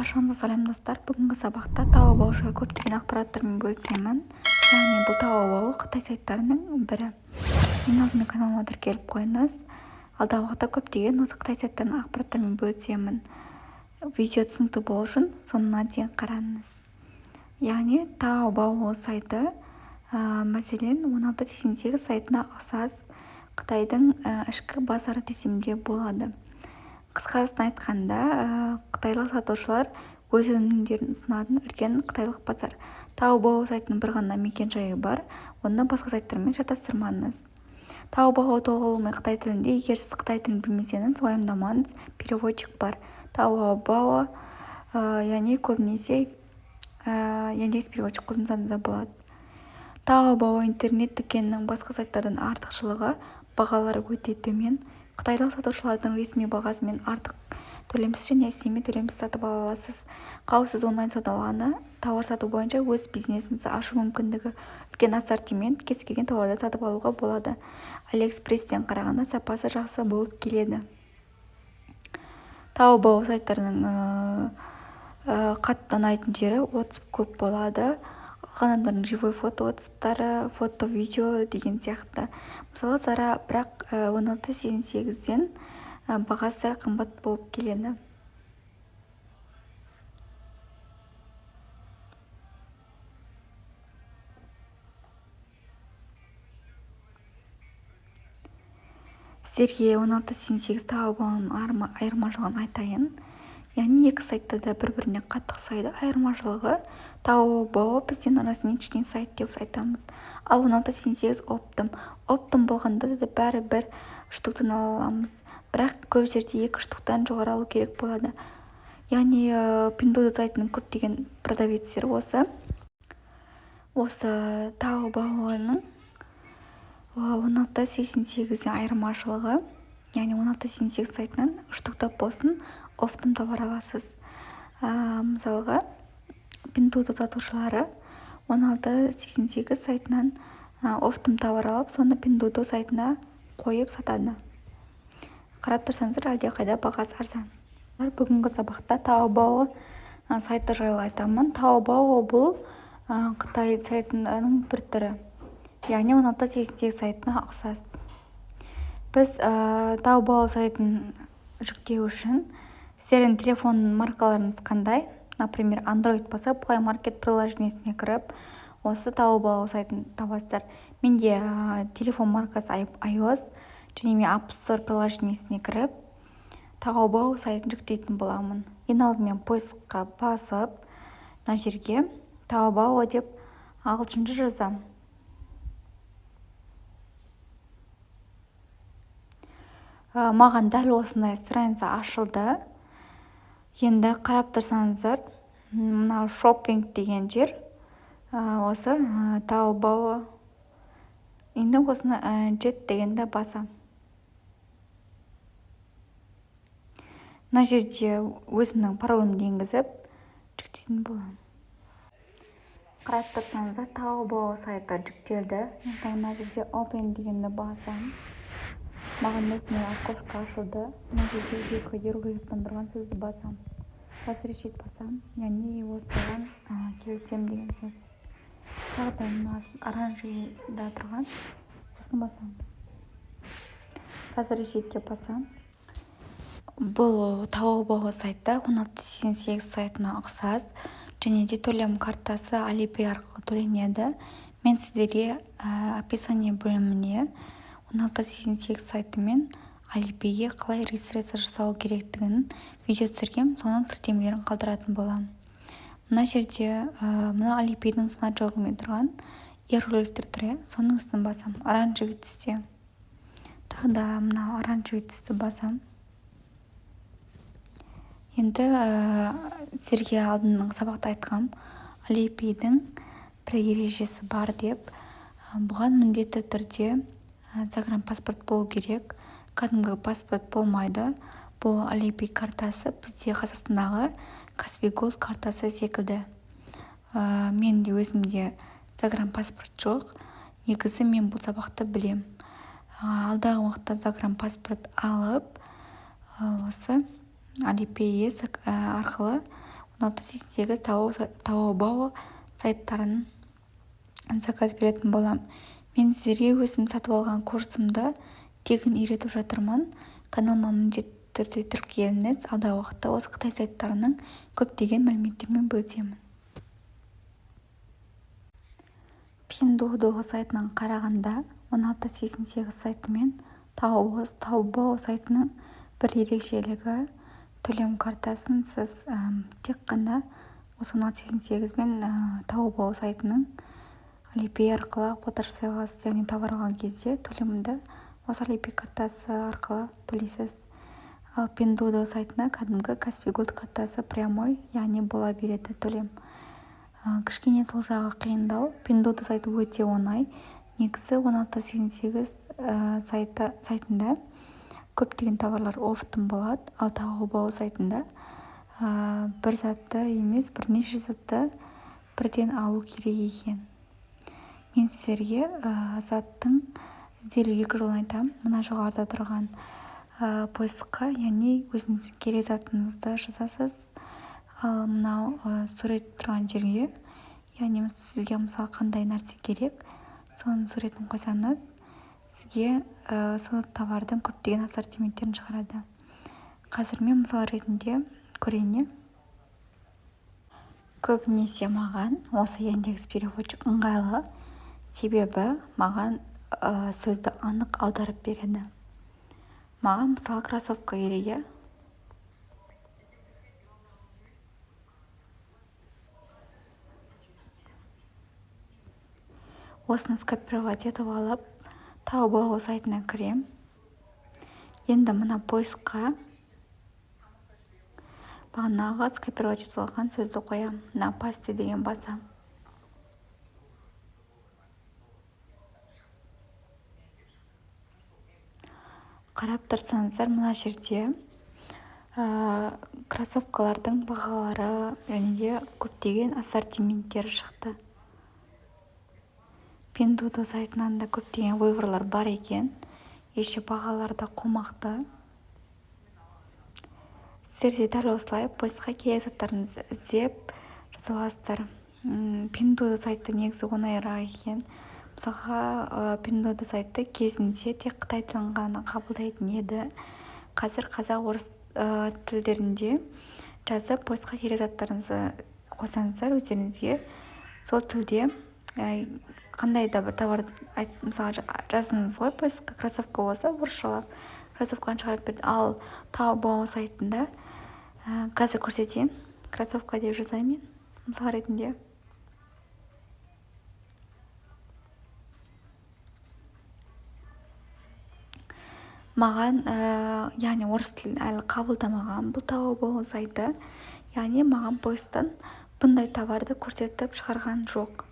Баршаңызға сәлем достар. Бүгінгі сабақта Taobao жайлы көптеген ақпараттармен бөлісемін. Яғни бұл Taobao Қытай сайттарының бірі. Ең алдымен каналыма тіркеліп қойыңыз. Алдағы уақытта көптеген осы Қытай сайттарының ақпараттармен бөлісемін. Видео түсінікті болу үшін соңына дейін қараңыз. Яғни Taobao сайты мәселен 1688 сайтына ұқсас Қытайдың ішкі базары десем де болады. Қысқасын айтқанда, қытайлық сатушылар өз өнімдерін ұсынатын үлкен қытайлық базар. Taobao сайтының бір ғана мекен-жайы бар, оны басқа сайттармен шатастырмаңыз. Taobao толығымен қытай тілінде, егер сіз қытай тілін білмесеңіз, уайымдамаңыз, переводчик бар. Taobao яғни көбінесе Яндекс переводчик қолданса да болады. Taobao интернет дүкенінің басқа сайттардан артықшылығы бағалары өте төмен. Қытайлық сатушылардың ресми бағасымен артық төлемсіз және үстеме төлемсіз сатып ала аласыз. Қауіпсіз онлайн саудаланы тауар сату бойынша өз бизнесіңізді ашу мүмкіндігі, үлкен ассортимент, кез келген тауарды сатып алуға болады. AliExpress-тен қарағанда сапасы жақсы болып келеді. Taobao сайттарының қатты ұнайтын жері WhatsApp көп болады. Қалғандардың живой фото WhatsApp-тары, фото-видео деген сияқты. Мысалы, Zara бірақ 1688-ден бағасы қымбат болып келеді. Сіздерге 1688 Taobao-ның айырмашылығын айтайын. Яғни екі сайтта да бір-біріне қатты ұқсайды. Айырмашылығы Taobao бізден арасынан кішкене сайт деп айтамыз. Ал 1688 оптом болғанда да бәрі бір штуктан ала аламыз. Бірақ көп жерде екі штуктан жоғары алу керек болады. Яғни Pinduoduo сайтының көптеген продавецтері осы Taobao-ның 1688 айырмашылығы. Яғни 1688 сайтынан штуктап болсын оптом товар аласыз. Мысалға, Pinduoduo сатушылары 1688 сайтынан оптом товар алып, соны Pinduoduo сайтына қойып сатады. Қарап тұрсаңыздар, әлде қайда бағасы арзан. Бүгінгі сабақта Taobao сайты жайлы айтамын. Taobao бұл Қытай сайтының бір түрі. Яғни 1688 сайтына ұқсас. Біз Taobao сайтын жүктеу үшін сіздердің телефон маркаларыңыз қандай? Например, Android болса, Play Market приложениесіне кіріп, осы Taobao сайтын табасыздар. Менде телефон маркасы iOS, және мен App Store приложениесіне кіріп, Taobao сайтын жүктейтін боламын. Ең алдымен поискқа басып, мына жерге Taobao деп ағылшынша жазам. Маған дәл осындай страница ашылды. Енді қарап тұрсаңыздар, мына шоппинг деген жер, осы Taobao. Енді осыны жет дегенді басам. Мына жерде өзімнің паролімді енгізіп жүктейтін боламын. Қарап тұрсаңыздар, Taobao сайты жүктелді. Мына жерде open дегенді басам. Маған осындай окошко ашылды. Мына жерде иерархияландырған сөзді басам. Разрешить басам. Яғни осыған келісем деген сөз. Тағы да мына оранжевыйда тұрған осыны басам. Разрешить деп басам. Бұл Taobao сайты 1688 сайтына ұқсас, және де төлем картасы Alipay арқылы төленеді. Мен сіздерге описание бөліміне 1688 сайты мен Alipay'ге қалай регистрация жасау керектігін видео түсіргем, соның сілтемелерін қалдыратын боламын. Мына жерде мына Alipay'дің значогымен тұрған иероглифтер тұр, соның үстін басам. Оранжевый түсте. Тағы да мына оранжевый түсті басам. Енді сіздерге алдыңғы сабақта айтқам, Alipay'дің бір ережесі бар деп, бұған міндетті түрде загранпаспорт болу керек. Кәдімгі паспорт болмайды. Бұл Alipay картасы бізде Қазақстандағы Каспий Голд картасы секілді. Мен де өзімде загранпаспорт жоқ. Негізі мен бұл сабақты білем. Алдағы уақытта загранпаспорт алып, осы Alipay арқылы 1688 Taobao сайттарын заказ беретін болам. Мен сіздерге өзім сатып алған курсымды тегін үйретіп жатырмын. Каналыма міндетті түрде тіркеліңіз. Алдағы уақытта осы Қытай сайттарының көптеген мәліметтермен бөлісемін. Pinduoduo сайтынан қарағанда 1688 сайты мен Taobao сайтының бір ерекшелігі төлем картасын сіз тек қана осы 1688 мен Taobao сайтының Alipay арқылы оплата жасай аласыз. Яғни товар алған кезде төлемді осы Alipay картасы арқылы төлейсіз. Ал Pinduoduo сайтына кәдімгі Каспий Голд картасы прямой, яғни бола береді төлем. Кішкене сол жағы қиындау. Pinduoduo сайты өте оңай. Негізі 1688 сайтында көптеген товарлар офтын болады, ал Taobao сайтында бір затты емес, бірнеше затты бірден алу керек екен. Мен сіздерге заттың ізделу 2 жолын айтамын. Мына жоғарыда тұрған поисққа, яғни өзіңіз керек затыңызды жазасыз. Ал мынау сурет тұрған жерге, яғни сізге мысалы қандай нәрсе керек, соның суретін қойсаңыз, сізге сол товардың көптеген ассортименттерін шығарады. Қазір мен мысал ретінде көрейін. Көбінесе маған осы Яндекс переводчик ыңғайлы, себебі маған сөзді анық аударып береді. Маған мысалы кроссовка керек. Осыны скопировать етіп алып, Taobao сайтына кірем. Енді мына поисққа бағанағы скопировать етіп алған сөзді қоям. Мына пасте деген басам. Қарап тұрсаңыздар, мына жерде кроссовкалардың бағалары және де көптеген ассортименттері шықты. Pinduoduo сайтынан да көптеген выборлар бар екен. Еші бағалары да қомақты. Сіздер де дәл осылай поисққа керек заттарыңызды іздеп жаза аласыздар. Pinduoduo сайты негізі оңайырақ екен. Мысалға, Pinduoduo сайты кезінде тек Қытай тілін ғана қабылдайтын еді. Қазір қазақ, орыс тілдерінде жазып поисққа керек заттарыңызды қойсаңыздар, өздеріңізге сол тілде қандай да бір товарды мысалы жазыңыз ғой, поисққа кроссовка болса орысшалап кроссовканы шығарып берді. Ал Taobao сайтында қазір көрсетейін. Кроссовка деп жазайын мысал ретінде. Маған, яғни орыс тілін әлі қабылдамаған бұл Taobao сайты, яғни маған поисктан бұндай товарды көрсетіп шығарған жоқ.